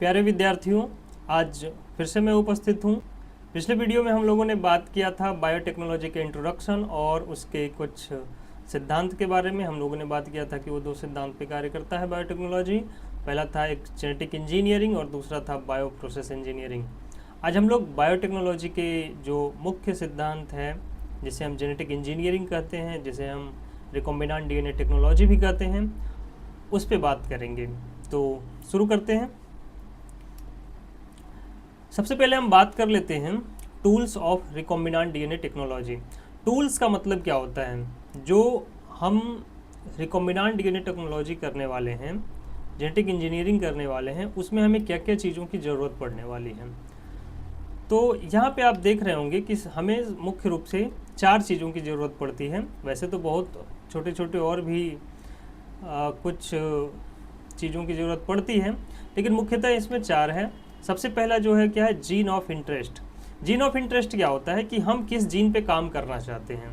प्यारे विद्यार्थियों, आज फिर से मैं उपस्थित हूँ। पिछले वीडियो में हम लोगों ने बात किया था बायोटेक्नोलॉजी के इंट्रोडक्शन और उसके कुछ सिद्धांत के बारे में। हम लोगों ने बात किया था कि वो दो सिद्धांत पे कार्य करता है बायोटेक्नोलॉजी। पहला था एक जेनेटिक इंजीनियरिंग और दूसरा था बायो प्रोसेस इंजीनियरिंग। आज हम लोग बायोटेक्नोलॉजी के जो मुख्य सिद्धांत है, जिसे हम जेनेटिक इंजीनियरिंग कहते हैं, जिसे हम रिकॉम्बिनेंट डीएनए टेक्नोलॉजी भी कहते हैं, उस पे बात करेंगे। तो शुरू करते हैं। सबसे पहले हम बात कर लेते हैं tools of recombinant DNA technology. Tools का मतलब क्या होता है? जो हम रिकॉम्बिनेंट डीएनए टेक्नोलॉजी करने वाले हैं, जेनेटिक इंजीनियरिंग करने वाले हैं, उसमें हमें क्या क्या चीज़ों की ज़रूरत पड़ने वाली है। तो यहाँ पे आप देख रहे होंगे कि हमें मुख्य रूप से 4 चीज़ों की ज़रूरत पड़ती है। वैसे तो बहुत छोटे छोटे और भी कुछ चीज़ों की ज़रूरत पड़ती है, लेकिन मुख्यतः इसमें 4 है। सबसे पहला जो है क्या है? Gene of interest. Gene of interest क्या होता है कि हम किस जीन पे काम करना चाहते हैं।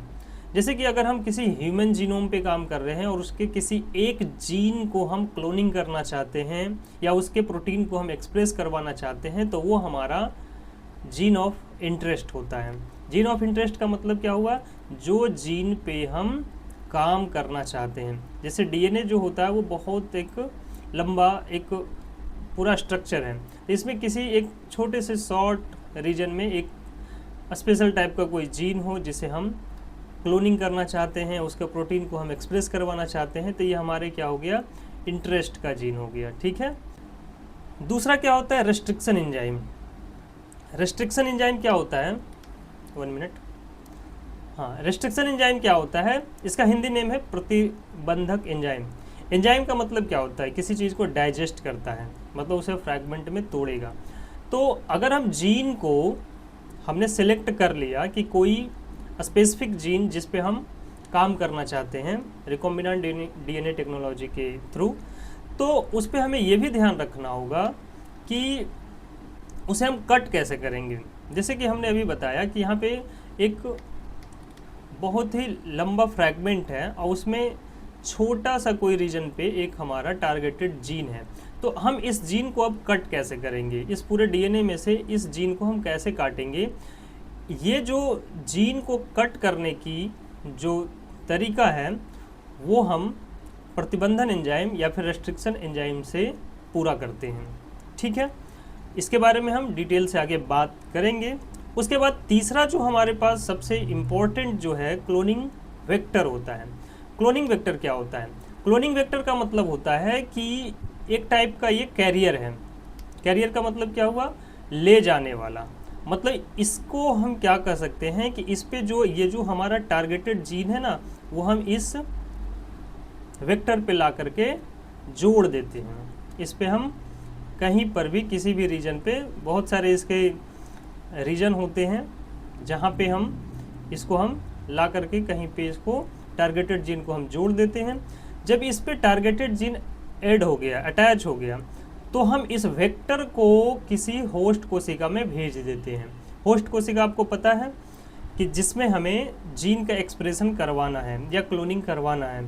जैसे कि अगर हम किसी ह्यूमन जीनोम पे काम कर रहे हैं और उसके किसी एक जीन को हम क्लोनिंग करना चाहते हैं या उसके प्रोटीन को हम एक्सप्रेस करवाना चाहते हैं, तो वो हमारा जीन ऑफ इंटरेस्ट होता है। जीन ऑफ इंटरेस्ट का मतलब क्या हुआ? जो जीन पे हम काम करना चाहते हैं। जैसे डीएनए जो होता है वो बहुत एक लंबा एक पूरा स्ट्रक्चर है। इसमें किसी एक छोटे से शॉर्ट रीजन में एक स्पेशल टाइप का कोई जीन हो जिसे हम क्लोनिंग करना चाहते हैं, उसके प्रोटीन को हम एक्सप्रेस करवाना चाहते हैं, तो ये हमारे क्या हो गया? इंटरेस्ट का जीन हो गया। ठीक है। दूसरा क्या होता है? Restriction enzyme. रेस्ट्रिक्शन एंजाइम क्या होता है? 1 मिनट। हाँ, रेस्ट्रिक्शन एंजाइम क्या होता है? इसका हिंदी नेम है प्रतिबंधक एंजाइम। एंजाइम का मतलब क्या होता है? किसी चीज़ को डाइजेस्ट करता है, मतलब उसे फ्रैगमेंट में तोड़ेगा। तो अगर हम जीन को हमने सेलेक्ट कर लिया कि कोई स्पेसिफिक जीन जिस पे हम काम करना चाहते हैं रिकॉम्बिनेंट डीएनए टेक्नोलॉजी के थ्रू, तो उस पर हमें ये भी ध्यान रखना होगा कि उसे हम कट कैसे करेंगे। जैसे कि हमने अभी बताया कि यहाँ पे एक बहुत ही लंबा फ्रैगमेंट है और उसमें छोटा सा कोई रीजन पे एक हमारा टारगेटेड जीन है। तो हम इस जीन को अब कट कैसे करेंगे? इस पूरे डीएनए में से इस जीन को हम कैसे काटेंगे? ये जो जीन को कट करने की जो तरीका है वो हम प्रतिबंधन एंजाइम या फिर रेस्ट्रिक्शन एंजाइम से पूरा करते हैं। ठीक है, इसके बारे में हम डिटेल से आगे बात करेंगे। उसके बाद तीसरा जो हमारे पास सबसे इम्पोर्टेंट जो है क्लोनिंग वेक्टर होता है। क्लोनिंग वेक्टर क्या होता है? क्लोनिंग वेक्टर का मतलब होता है कि एक टाइप का ये कैरियर है। कैरियर का मतलब क्या हुआ? ले जाने वाला। मतलब इसको हम क्या कर सकते हैं कि इस पे जो ये जो हमारा टारगेटेड जीन है ना, वो हम इस वेक्टर पे ला करके जोड़ देते हैं। इस पे हम कहीं पर भी किसी भी रीजन पे, बहुत सारे इसके रीजन होते हैं जहाँ पे हम इसको हम ला करके कहीं पे इसको टारगेटेड जीन को हम जोड़ देते हैं। जब इस पे टारगेटेड जीन ऐड हो गया, अटैच हो गया, तो हम इस वेक्टर को किसी होस्ट कोशिका में भेज देते हैं। होस्ट कोशिका आपको पता है कि जिसमें हमें जीन का एक्सप्रेशन करवाना है या क्लोनिंग करवाना है,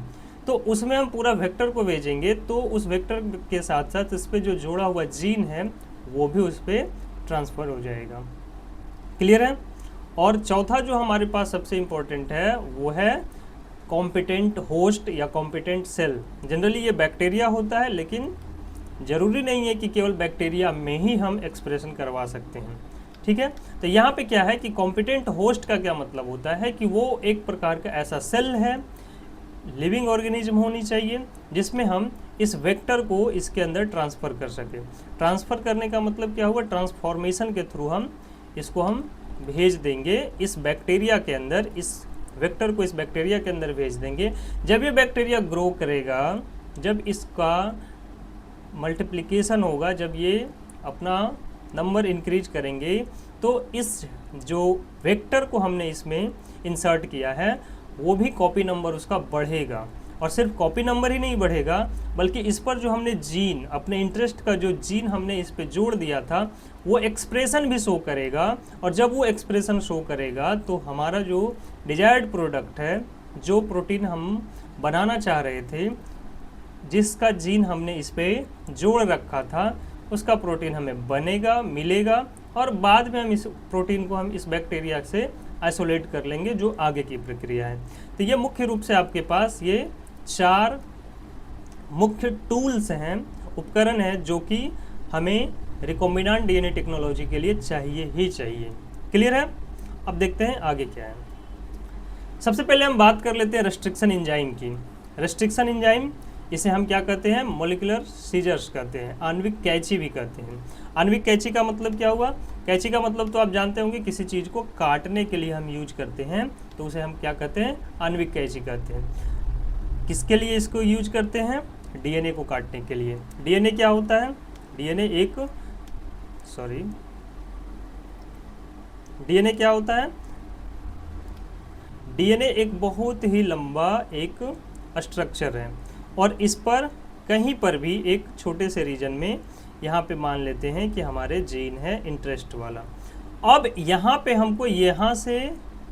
तो उसमें हम पूरा वेक्टर को भेजेंगे। तो उस वेक्टर के साथ साथ इस पर जो जोड़ा हुआ जीन है वो भी उस पर ट्रांसफ़र हो जाएगा। क्लियर है? और चौथा जो हमारे पास सबसे इम्पोर्टेंट है वो है कॉम्पिटेंट होस्ट या कॉम्पिटेंट सेल। जनरली ये बैक्टीरिया होता है, लेकिन ज़रूरी नहीं है कि केवल बैक्टीरिया में ही हम एक्सप्रेशन करवा सकते हैं। ठीक है, तो यहाँ पे क्या है कि कॉम्पिटेंट होस्ट का क्या मतलब होता है कि वो एक प्रकार का ऐसा सेल है, लिविंग ऑर्गेनिज्म होनी चाहिए, जिसमें हम इस वेक्टर को इसके अंदर ट्रांसफ़र कर सकें। ट्रांसफ़र करने का मतलब क्या हुआ? ट्रांसफॉर्मेशन के थ्रू हम इसको हम भेज देंगे इस बैक्टीरिया के अंदर, इस वेक्टर को इस बैक्टीरिया के अंदर भेज देंगे। जब ये बैक्टीरिया ग्रो करेगा, जब इसका मल्टीप्लिकेशन होगा, जब ये अपना नंबर इंक्रीज करेंगे, तो इस जो वेक्टर को हमने इसमें इंसर्ट किया है वो भी कॉपी नंबर उसका बढ़ेगा। और सिर्फ कॉपी नंबर ही नहीं बढ़ेगा, बल्कि इस पर जो हमने जीन, अपने इंटरेस्ट का जो जीन हमने इस पे जोड़ दिया था, वो एक्सप्रेशन भी शो करेगा। और जब वो एक्सप्रेशन शो करेगा तो हमारा जो डिजायर्ड प्रोडक्ट है, जो प्रोटीन हम बनाना चाह रहे थे, जिसका जीन हमने इस पे जोड़ रखा था, उसका प्रोटीन हमें बनेगा, मिलेगा, और बाद में हम इस प्रोटीन को हम इस बैक्टीरिया से आइसोलेट कर लेंगे, जो आगे की प्रक्रिया है। तो ये मुख्य रूप से आपके पास ये 4 मुख्य टूल्स हैं, उपकरण हैं, जो कि हमें रिकॉम्बिनेंट डीएनए टेक्नोलॉजी के लिए चाहिए ही चाहिए। क्लियर है? अब देखते हैं आगे क्या है। सबसे पहले हम बात कर लेते हैं रेस्ट्रिक्शन एंजाइम की। रेस्ट्रिक्शन एंजाइम, इसे हम क्या कहते हैं? मॉलिक्यूलर सीजर्स कहते हैं, आणविक कैंची भी कहते हैं। आणविक कैंची का मतलब क्या हुआ? कैंची का मतलब तो आप जानते होंगे, किसी चीज़ को काटने के लिए हम यूज करते हैं, तो उसे हम क्या कहते हैं? आणविक कैंची कहते हैं। किसके लिए इसको यूज करते हैं? डीएनए को काटने के लिए। डीएनए क्या होता है? डीएनए क्या होता है? डीएनए एक बहुत ही लंबा एक स्ट्रक्चर है, और इस पर कहीं पर भी एक छोटे से रीजन में यहाँ पे मान लेते हैं कि हमारे जीन है इंटरेस्ट वाला। अब यहाँ पे हमको यहाँ से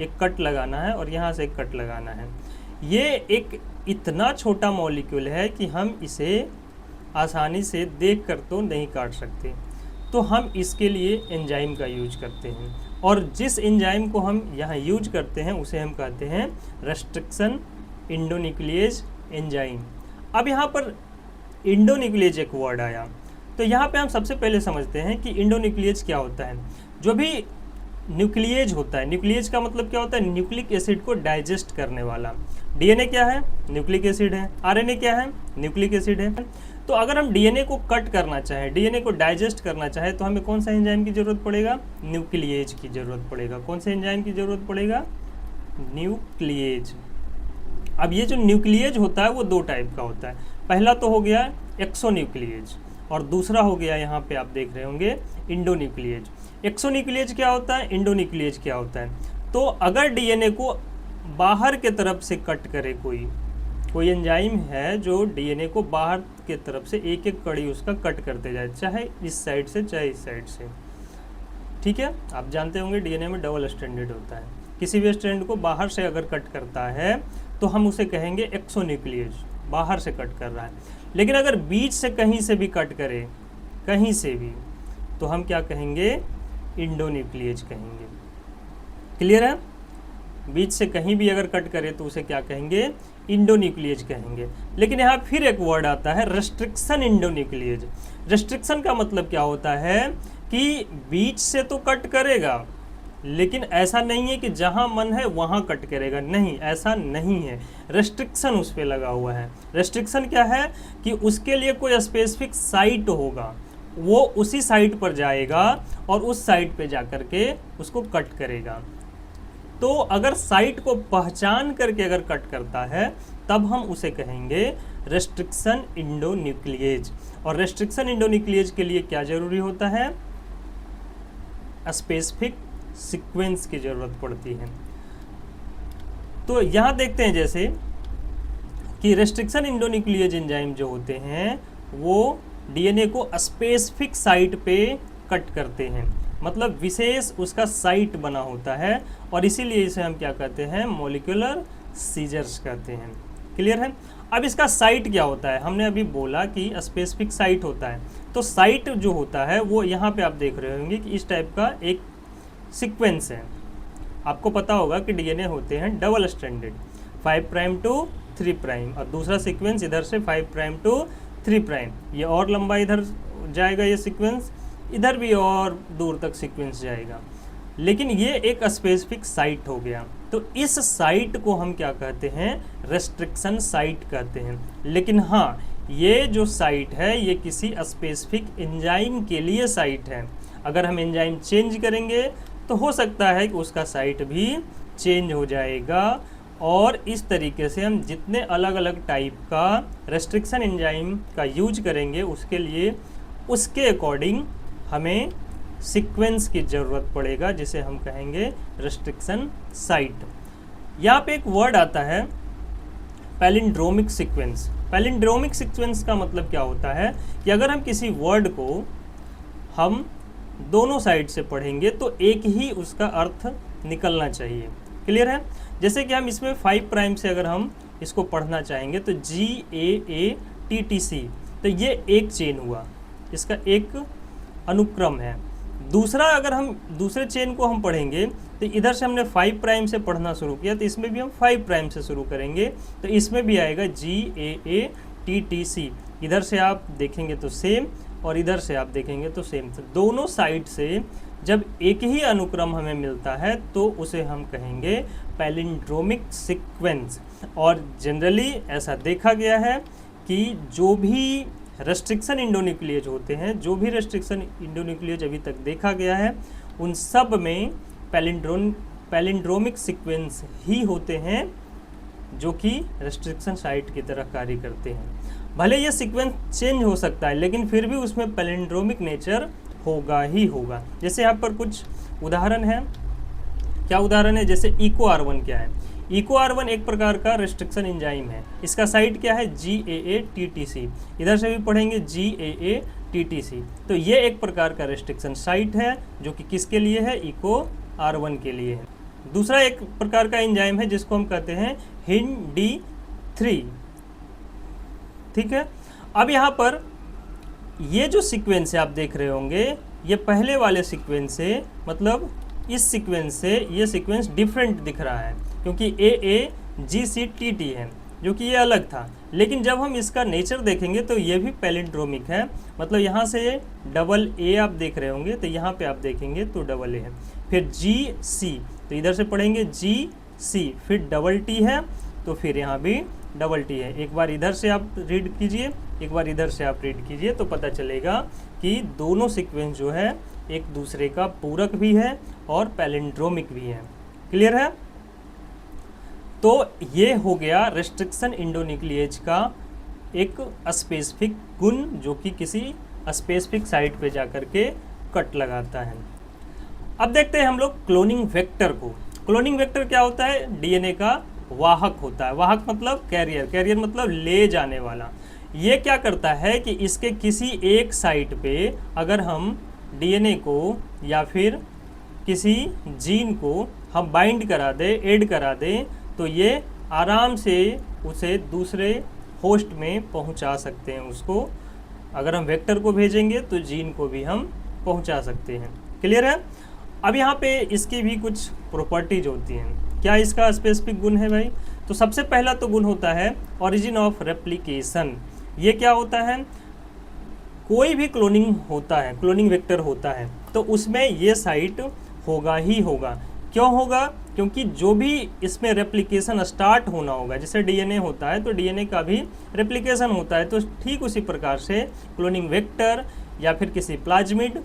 एक कट लगाना है और यहाँ से एक कट लगाना है। ये एक इतना छोटा मॉलिक्यूल है कि हम इसे आसानी से देख कर तो नहीं काट सकते, तो हम इसके लिए एंजाइम का यूज करते हैं, और जिस एंजाइम को हम यहाँ यूज करते हैं उसे हम कहते हैं रेस्ट्रिक्शन इंडोन्यूक्लिएज एंजाइम। अब यहाँ पर इंडोन्यूक्लिएज एक वर्ड आया, तो यहाँ पे हम सबसे पहले समझते हैं कि इंडोन्यूक्लिएज क्या होता है। जो भी न्यूक्लिएज होता है, न्यूक्लिएज का मतलब क्या होता है? न्यूक्लिक एसिड को डाइजेस्ट करने वाला। डीएनए क्या है? न्यूक्लिक एसिड है। आरएनए क्या है? न्यूक्लिक एसिड है। तो अगर हम डीएनए को कट करना चाहें, डीएनए को डाइजेस्ट करना चाहें, तो हमें कौन सा एंजाइम की जरूरत पड़ेगा? न्यूक्लिएज की जरूरत पड़ेगा। कौन से एंजाइम की जरूरत पड़ेगा? न्यूक्लिएज। अब ये जो न्यूक्लिएज होता है वो 2 टाइप का होता है। पहला तो हो गया एक्सोन्यूक्लिएज, और दूसरा हो गया, यहाँ पे आप देख रहे होंगे, इंडोन्यूक्लिएज। एक्सोन्यूक्लिएज क्या होता है? इंडोन्यूक्लिएज क्या होता है? तो अगर डीएनए को बाहर के तरफ से कट करे, कोई एंजाइम है जो डीएनए को बाहर के तरफ से एक एक कड़ी उसका कट करते जाए, चाहे इस साइड से चाहे इस साइड से। ठीक है, आप जानते होंगे डीएनए में डबल स्ट्रैंडेड होता है। किसी भी स्ट्रैंड को बाहर से अगर कट करता है तो हम उसे कहेंगे एक्सोन्यूक्लिएज, बाहर से कट कर रहा है। लेकिन अगर बीच से कहीं से भी कट करे, कहीं से भी, तो हम क्या कहेंगे? इंडोन्यूक्लिएज कहेंगे। क्लियर है? बीच से कहीं भी अगर कट करे तो उसे क्या कहेंगे? इंडोन्यूक्लिएज कहेंगे। लेकिन यहाँ फिर एक वर्ड आता है रेस्ट्रिक्शन इंडोन्यूक्लिएज। रेस्ट्रिक्शन का मतलब क्या होता है कि बीच से तो कट करेगा, लेकिन ऐसा नहीं है कि जहाँ मन है वहाँ कट करेगा, नहीं, ऐसा नहीं है। रेस्ट्रिक्शन उस पर लगा हुआ है। रेस्ट्रिक्शन क्या है कि उसके लिए कोई स्पेसिफिक साइट होगा, वो उसी साइट पर जाएगा और उस साइट पे जा कर के उसको कट करेगा। तो अगर साइट को पहचान करके अगर कट करता है तब हम उसे कहेंगे रेस्ट्रिक्शन इंडोन्यूक्लिएज। और रेस्ट्रिक्शन इंडोन्यूक्लिएज के लिए क्या जरूरी होता है? स्पेसिफिक सीक्वेंस की जरूरत पड़ती है। तो यहाँ देखते हैं जैसे कि रेस्ट्रिक्शन इंडोन्यूक्लिएज एंजाइम जो होते हैं वो डीएनए को स्पेसिफिक साइट पे कट करते हैं, मतलब विशेष उसका साइट बना होता है, और इसीलिए इसे हम क्या कहते हैं? मॉलिक्यूलर सीजर्स कहते हैं। क्लियर है? अब इसका साइट क्या होता है? हमने अभी बोला कि स्पेसिफिक साइट होता है, तो साइट जो होता है वो यहाँ पे आप देख रहे होंगे कि इस टाइप का एक सीक्वेंस है। आपको पता होगा कि डीएनए होते हैं double stranded, 5 prime to 3 prime, और दूसरा सीक्वेंस इधर से 5 प्राइम टू 3 प्राइम। ये और लंबा इधर जाएगा ये सीक्वेंस, इधर भी और दूर तक सीक्वेंस जाएगा, लेकिन ये एक स्पेसिफिक साइट हो गया। तो इस साइट को हम क्या कहते हैं? रेस्ट्रिक्शन साइट कहते हैं। लेकिन हाँ, ये जो साइट है ये किसी स्पेसिफिक एंजाइम के लिए साइट है। अगर हम एंजाइम चेंज करेंगे तो हो सकता है कि उसका साइट भी चेंज हो जाएगा, और इस तरीके से हम जितने अलग अलग टाइप का रेस्ट्रिक्शन एंजाइम का यूज करेंगे उसके लिए उसके अकॉर्डिंग हमें सीक्वेंस की ज़रूरत पड़ेगा, जिसे हम कहेंगे रेस्ट्रिक्शन साइट। यहाँ पे एक वर्ड आता है पैलिंड्रोमिक सीक्वेंस। पैलिंड्रोमिक सीक्वेंस का मतलब क्या होता है कि अगर हम किसी वर्ड को हम दोनों साइड से पढ़ेंगे तो एक ही उसका अर्थ निकलना चाहिए। क्लियर है? जैसे कि हम इसमें 5 प्राइम से अगर हम इसको पढ़ना चाहेंगे तो GAATTC, तो ये एक चेन हुआ। इसका एक अनुक्रम है। दूसरा, अगर हम दूसरे चेन को हम पढ़ेंगे तो इधर से हमने 5 प्राइम से पढ़ना शुरू किया, तो इसमें भी हम 5 प्राइम से शुरू करेंगे, तो इसमें भी आएगा GAATTC। इधर से आप देखेंगे तो सेम और इधर से आप देखेंगे तो सेम। तो दोनों साइड से जब एक ही अनुक्रम हमें मिलता है तो उसे हम कहेंगे पैलिंड्रोमिक सीक्वेंस। और जनरली ऐसा देखा गया है कि जो भी रेस्ट्रिक्शन इंडोन्यूक्लियेज होते हैं, जो भी रेस्ट्रिक्शन इंडोन्यूक्लियेज अभी तक देखा गया है, उन सब में पैलिंड्रोमिक सीक्वेंस ही होते हैं जो कि रेस्ट्रिक्शन साइट की तरह कार्य करते हैं। भले ये सीक्वेंस चेंज हो सकता है लेकिन फिर भी उसमें पैलिंड्रोमिक नेचर होगा ही होगा। जैसे यहाँ पर कुछ उदाहरण है। क्या उदाहरण है? जैसे EcoR1 क्या है? EcoR1 एक प्रकार का रेस्ट्रिक्शन एंजाइम है। इसका साइट क्या है? GAATTC। इधर से भी पढ़ेंगे GAATTC। तो ये एक प्रकार का रेस्ट्रिक्शन साइट है जो कि किसके लिए है? EcoR1 के लिए है। दूसरा एक प्रकार का एंजाइम है जिसको हम कहते हैं HindD3। ठीक है। अब यहाँ पर ये जो सीक्वेंस है आप देख रहे होंगे, ये पहले वाले सीक्वेंस से, मतलब इस सीक्वेंस से ये सीक्वेंस डिफरेंट दिख रहा है क्योंकि AAGCTT है जो कि ये अलग था। लेकिन जब हम इसका नेचर देखेंगे तो ये भी पैलिंड्रोमिक है। मतलब यहाँ से डबल A आप देख रहे होंगे तो यहाँ पे आप देखेंगे तो डबल A है। फिर GC, तो इधर से पढ़ेंगे GC, फिर डबल T है तो फिर यहाँ भी डबल T है। एक बार इधर से आप रीड कीजिए, एक बार इधर से आप रीड कीजिए तो पता चलेगा कि दोनों सीक्वेंस जो है एक दूसरे का पूरक भी है और पैलिंड्रोमिक भी है। क्लियर है? तो ये हो गया रेस्ट्रिक्शन इंडोन्यूक्लियेज का एक स्पेसिफिक गुण जो कि किसी स्पेसिफिक साइट पे जाकर के कट लगाता है। अब देखते हैं हम लोग क्लोनिंग वेक्टर को। क्लोनिंग वेक्टर क्या होता है? डीएनए का वाहक होता है। वाहक मतलब कैरियर, कैरियर मतलब ले जाने वाला। ये क्या करता है कि इसके किसी एक साइट पे अगर हम डीएनए को या फिर किसी जीन को हम बाइंड करा दें, ऐड करा दें, तो ये आराम से उसे दूसरे होस्ट में पहुंचा सकते हैं। उसको अगर हम वेक्टर को भेजेंगे तो जीन को भी हम पहुंचा सकते हैं। क्लियर है? अब यहाँ पे इसकी भी कुछ प्रॉपर्टीज होती हैं। क्या इसका स्पेसिफिक गुण है भाई? तो सबसे पहला तो गुण होता है ओरिजिन ऑफ रेप्लिकेशन। ये क्या होता है? कोई भी क्लोनिंग होता है, क्लोनिंग वेक्टर होता है, तो उसमें ये साइट होगा ही होगा। क्यों होगा? क्योंकि जो भी इसमें रेप्लिकेशन स्टार्ट होना होगा, जैसे डीएनए होता है तो डीएनए का भी रेप्लिकेशन होता है, तो ठीक उसी प्रकार से क्लोनिंग वेक्टर या फिर किसी प्लाज्मिड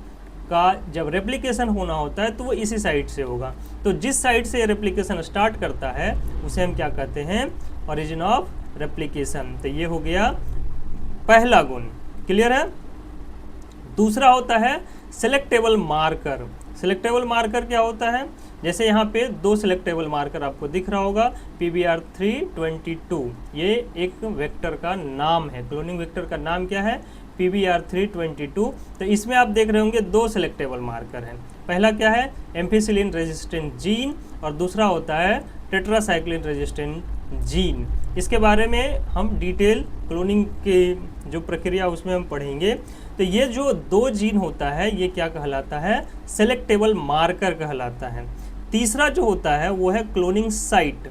का जब रेप्लिकेशन होना होता है तो वो इसी साइट से होगा। तो जिस साइट से रेप्लिकेशन स्टार्ट करता है उसे हम क्या कहते हैं? Origin of replication. तो ये हो गया पहला गुण। क्लियर है? दूसरा होता है सेलेक्टेबल मार्कर। सेलेक्टेबल मार्कर क्या होता है? जैसे यहाँ पे दो सेलेक्टेबल मार्कर आपको दिख रहा होगा, PBR322, ये एक वेक्टर का नाम है। क्लोनिंग वेक्टर का नाम क्या है? PBR322। तो इसमें आप देख रहे होंगे दो सेलेक्टेबल मार्कर हैं। पहला क्या है? एम्फिसिलिन रेजिस्टेंट जीन, और दूसरा होता है टेट्रासाइक्लिन रेजिस्टेंट जीन। इसके बारे में हम डिटेल क्लोनिंग की जो प्रक्रिया उसमें हम पढ़ेंगे। तो ये जो दो जीन होता है ये क्या कहलाता है? सेलेक्टेबल मार्कर कहलाता है। तीसरा जो होता है वो है क्लोनिंग साइट।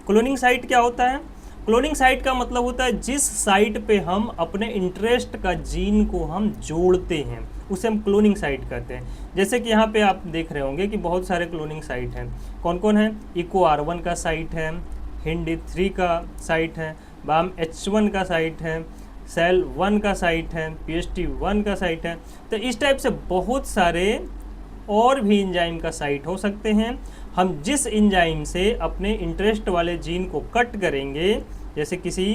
क्लोनिंग साइट क्या होता है? क्लोनिंग साइट का मतलब होता है जिस साइट पे हम अपने इंटरेस्ट का जीन को हम जोड़ते हैं उसे हम क्लोनिंग साइट कहते हैं। जैसे कि यहाँ पे आप देख रहे होंगे कि बहुत सारे क्लोनिंग साइट हैं। कौन कौन है? EcoR1 का साइट है, HindD3 का साइट है, BAMH1 का साइट है, SEL1 का साइट है, PST1 का साइट है। तो इस टाइप से बहुत सारे और भी एंजाइम का साइट हो सकते हैं। हम जिस एंजाइम से अपने इंटरेस्ट वाले जीन को कट करेंगे, जैसे किसी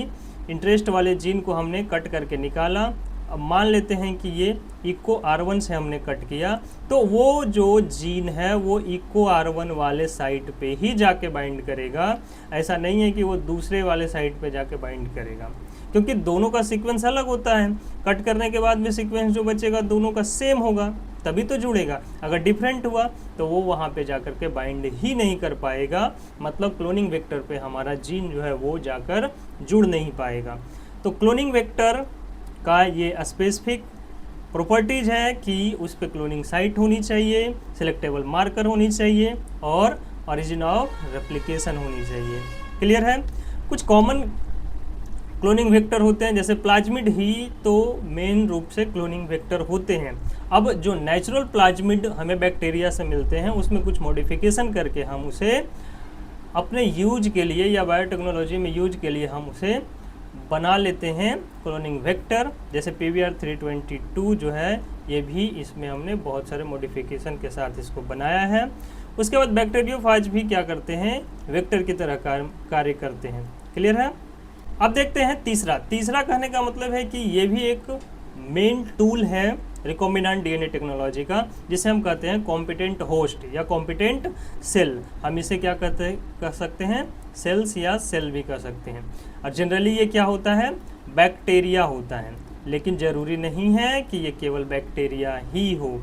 इंटरेस्ट वाले जीन को हमने कट करके निकाला, अब मान लेते हैं कि ये EcoR1 से हमने कट किया, तो वो जो जीन है वो EcoR1 वाले साइट पे ही जाके बाइंड करेगा। ऐसा नहीं है कि वो दूसरे वाले साइट पे जाके बाइंड करेगा, क्योंकि दोनों का सीक्वेंस अलग होता है। कट करने के बाद भी सीक्वेंस जो बचेगा दोनों का सेम होगा, तभी तो जुड़ेगा। अगर डिफरेंट हुआ तो वो वहाँ पे जाकर के बाइंड ही नहीं कर पाएगा, मतलब क्लोनिंग वेक्टर पे हमारा जीन जो है वो जाकर जुड़ नहीं पाएगा। तो क्लोनिंग वेक्टर का ये स्पेसिफिक प्रॉपर्टीज है कि उस पर क्लोनिंग साइट होनी चाहिए, सिलेक्टेबल मार्कर होनी चाहिए और ओरिजिन ऑफ रेप्लिकेशन होनी चाहिए। क्लियर है। कुछ कॉमन क्लोनिंग वेक्टर होते हैं, जैसे प्लाज्मिड ही तो मेन रूप से क्लोनिंग वेक्टर होते हैं। अब जो नेचुरल प्लाज्मिड हमें बैक्टीरिया से मिलते हैं उसमें कुछ मॉडिफिकेशन करके हम उसे अपने यूज के लिए या बायोटेक्नोलॉजी में यूज के लिए हम उसे बना लेते हैं क्लोनिंग वेक्टर। जैसे PBR 322 जो है ये भी इसमें हमने बहुत सारे मॉडिफिकेशन के साथ इसको बनाया है। उसके बाद बैक्टीरियोफाज भी क्या करते हैं, वेक्टर की तरह कार्य करते हैं। क्लियर है। अब देखते हैं तीसरा कहने का मतलब है कि ये भी एक मेन टूल है रिकॉम्बिनेंट डीएनए टेक्नोलॉजी का, जिसे हम कहते हैं कॉम्पिटेंट होस्ट या कॉम्पिटेंट सेल। हम इसे क्या कह सकते हैं, सेल्स या सेल भी कह सकते हैं। और जनरली ये क्या होता है, बैक्टीरिया होता है, लेकिन ज़रूरी नहीं है कि ये केवल बैक्टीरिया ही हो।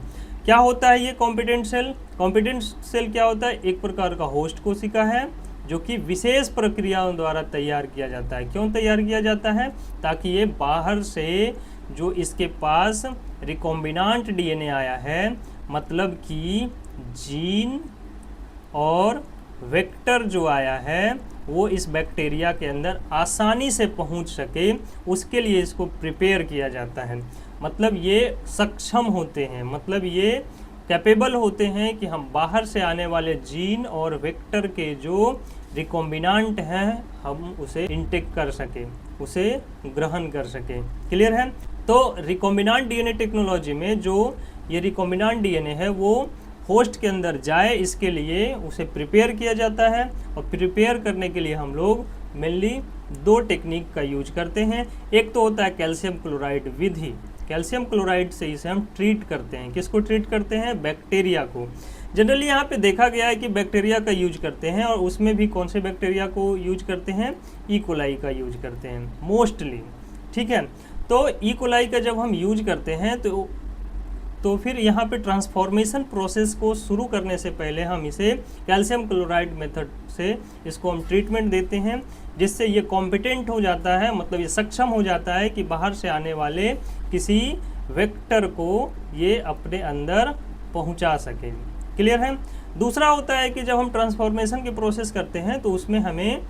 क्या होता है ये कॉम्पिटेंट सेल? कॉम्पिटेंट सेल क्या होता है, एक प्रकार का होस्ट कोशिका है जो कि विशेष प्रक्रियाओं द्वारा तैयार किया जाता है। क्यों तैयार किया जाता है? ताकि ये बाहर से जो इसके पास रिकॉम्बिनेंट डीएनए आया है, मतलब कि जीन और वेक्टर जो आया है वो इस बैक्टीरिया के अंदर आसानी से पहुंच सके, उसके लिए इसको प्रिपेयर किया जाता है। मतलब ये सक्षम होते हैं, मतलब ये कैपेबल होते हैं कि हम बाहर से आने वाले जीन और वेक्टर के जो रिकॉम्बिनेंट हैं हम उसे इंटेक कर सकें, उसे ग्रहण कर सकें। क्लियर है। तो रिकॉम्बिनेंट डीएनए टेक्नोलॉजी में जो ये रिकॉम्बिनेंट डीएनए है वो होस्ट के अंदर जाए, इसके लिए उसे प्रिपेयर किया जाता है। और प्रिपेयर करने के लिए हम लोग मेनली 2 टेक्निक का यूज करते हैं। एक तो होता है कैल्शियम क्लोराइड विधि। कैल्शियम क्लोराइड से इसे हम ट्रीट करते हैं। किसको ट्रीट करते हैं? बैक्टीरिया को। जनरली यहाँ पे देखा गया है कि बैक्टीरिया का यूज करते हैं, और उसमें भी कौन से बैक्टीरिया को यूज करते हैं? ई कोलाई का यूज करते हैं मोस्टली। ठीक है। तो ई कोलाई का जब हम यूज करते हैं तो फिर यहाँ पे ट्रांसफॉर्मेशन प्रोसेस को शुरू करने से पहले हम इसे कैल्शियम क्लोराइड मेथड से इसको हम ट्रीटमेंट देते हैं, जिससे ये कॉम्पिटेंट हो जाता है, मतलब ये सक्षम हो जाता है कि बाहर से आने वाले किसी वेक्टर को ये अपने अंदर पहुंचा सके। क्लियर है। दूसरा होता है कि जब हम ट्रांसफॉर्मेशन की प्रोसेस करते हैं तो उसमें हमें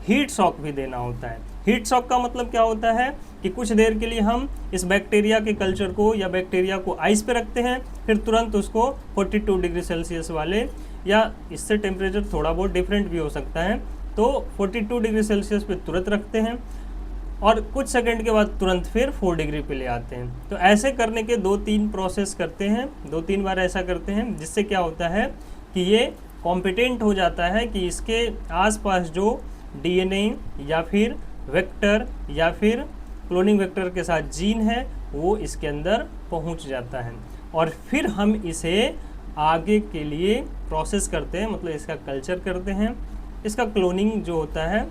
हीट शॉक भी देना होता है। हीट शॉक का मतलब क्या होता है कि कुछ देर के लिए हम इस बैक्टीरिया के कल्चर को या बैक्टीरिया को आइस पे रखते हैं, फिर तुरंत उसको 42 डिग्री सेल्सियस वाले, या इससे टेम्परेचर थोड़ा बहुत डिफरेंट भी हो सकता है, तो 42 डिग्री सेल्सियस पे तुरंत रखते हैं और कुछ सेकंड के बाद तुरंत फिर 4 डिग्री पे ले आते हैं। तो ऐसे करने के 2-3 प्रोसेस करते हैं, 2-3 बार ऐसा करते हैं, जिससे क्या होता है कि ये कॉम्पिटेंट हो जाता है कि इसके आसपास जो डीएनए या फिर वेक्टर या फिर क्लोनिंग वेक्टर के साथ जीन है वो इसके अंदर पहुंच जाता है। और फिर हम इसे आगे के लिए प्रोसेस करते हैं, मतलब इसका कल्चर करते हैं, इसका क्लोनिंग जो होता है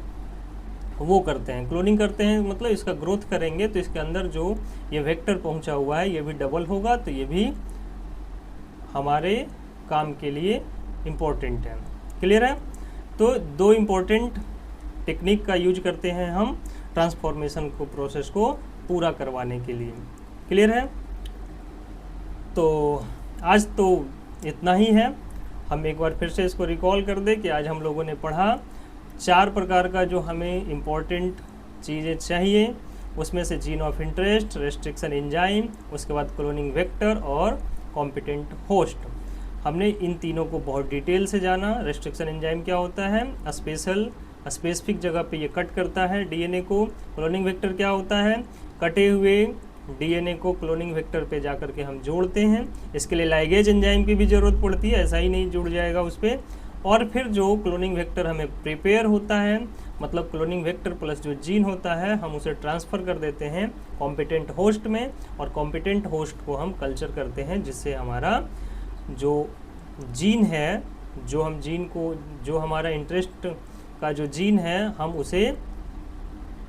वो करते हैं। क्लोनिंग करते हैं मतलब इसका ग्रोथ करेंगे, तो इसके अंदर जो ये वेक्टर पहुंचा हुआ है ये भी डबल होगा, तो ये भी हमारे काम के लिए इम्पोर्टेंट है। क्लियर है। तो 2 इम्पोर्टेंट टेक्निक का यूज करते हैं हम ट्रांसफॉर्मेशन को, प्रोसेस को पूरा करवाने के लिए। क्लियर है। तो आज तो इतना ही है। हम एक बार फिर से इसको रिकॉल कर दें कि आज हम लोगों ने पढ़ा 4 प्रकार का जो हमें इम्पोर्टेंट चीज़ें चाहिए, उसमें से gene of interest, restriction enzyme, उसके बाद क्लोनिंग वेक्टर और कॉम्पिटेंट होस्ट। हमने इन तीनों को बहुत डिटेल से जाना। रेस्ट्रिक्शन एंजाइम क्या होता है? स्पेसिफिक जगह पे ये कट करता है डीएनए को। क्लोनिंग वेक्टर क्या होता है? कटे हुए डीएनए को क्लोनिंग वेक्टर पे जाकर के हम जोड़ते हैं। इसके लिए लाइगेज एंजाइम की भी ज़रूरत पड़ती है, ऐसा ही नहीं जुड़ जाएगा उस पर। और फिर जो क्लोनिंग वेक्टर हमें प्रिपेयर होता है, मतलब क्लोनिंग वेक्टर प्लस जो जीन होता है, हम उसे ट्रांसफ़र कर देते हैं कॉम्पिटेंट होस्ट में, और कॉम्पिटेंट होस्ट को हम कल्चर करते हैं, जिससे हमारा जो जीन है, जो हमारा इंटरेस्ट का जो जीन है, हम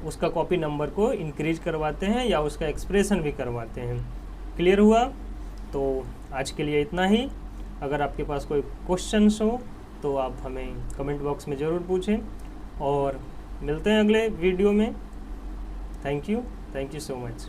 उसका कॉपी नंबर को इंक्रीज करवाते हैं या उसका एक्सप्रेशन भी करवाते हैं। क्लियर हुआ? तो आज के लिए इतना ही। अगर आपके पास कोई क्वेश्चंस हो तो आप हमें कमेंट बॉक्स में ज़रूर पूछें, और मिलते हैं अगले वीडियो में। Thank you so much.